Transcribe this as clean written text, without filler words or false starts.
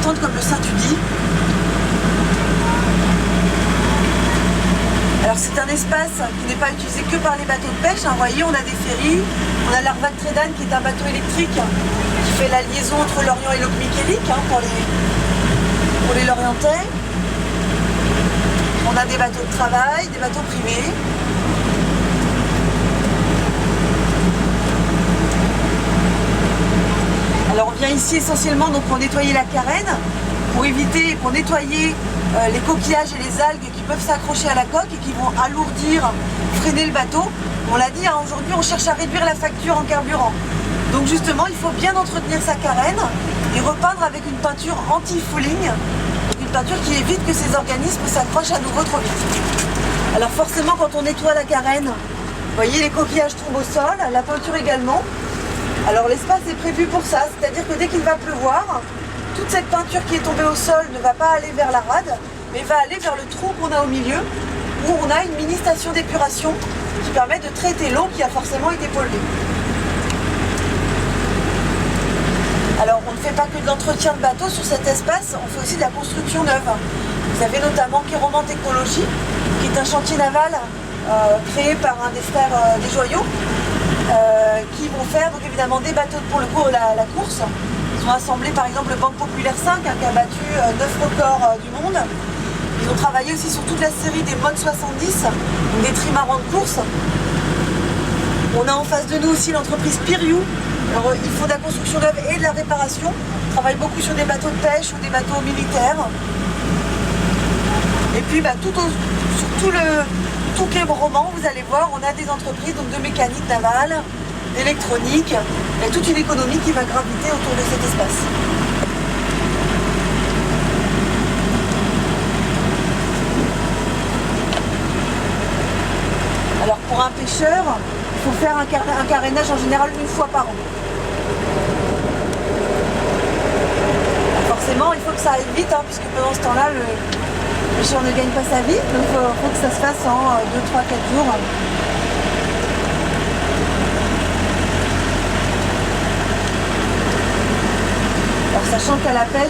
profonde comme le Saint-Tudy. Alors c'est un espace qui n'est pas utilisé que par les bateaux de pêche. Vous voyez, on a des ferries, on a l'Arvad Tredan qui est un bateau électrique qui fait la liaison entre l'Orient et l'Okmikélik pour les Lorientais. On a des bateaux de travail, des bateaux privés. Alors on vient ici essentiellement donc, pour nettoyer la carène, pour éviter, pour nettoyer les coquillages et les algues qui peuvent s'accrocher à la coque et qui vont alourdir, freiner le bateau. On l'a dit, aujourd'hui on cherche à réduire la facture en carburant. Donc justement il faut bien entretenir sa carène et repeindre avec une peinture anti-fouling, une peinture qui évite que ces organismes s'accrochent à nouveau trop vite. Alors forcément quand on nettoie la carène, vous voyez les coquillages tombent au sol, la peinture également. Alors l'espace est prévu pour ça, c'est-à-dire que dès qu'il va pleuvoir, toute cette peinture qui est tombée au sol ne va pas aller vers la rade, mais va aller vers le trou qu'on a au milieu, où on a une mini station d'épuration qui permet de traiter l'eau qui a forcément été polluée. Alors on ne fait pas que de l'entretien de bateau sur cet espace, on fait aussi de la construction neuve. Vous avez notamment Kéroman Technologies, qui est un chantier naval créé par un des frères des Joyaux, qui vont faire donc évidemment des bateaux pour le coup la course. Ils ont assemblé par exemple le Banque Populaire 5 qui a battu 9 records du monde. Ils ont travaillé aussi sur toute la série des Mod 70, donc des trimarans de course. On a en face de nous aussi l'entreprise Piriou. Alors ils font de la construction neuve et de la réparation. Ils travaillent beaucoup sur des bateaux de pêche ou des bateaux militaires. Et puis sur tout Kéroman, vous allez voir, on a des entreprises donc, de mécanique navale, d'électronique, et toute une économie qui va graviter autour de cet espace. Alors pour un pêcheur, il faut faire un carénage en général une fois par an. Forcément, il faut que ça aille vite, puisque pendant ce temps-là, le pêcheur ne gagne pas sa vie, donc il faut que ça se fasse en 2, 3, 4 jours. Alors sachant qu'à la pêche,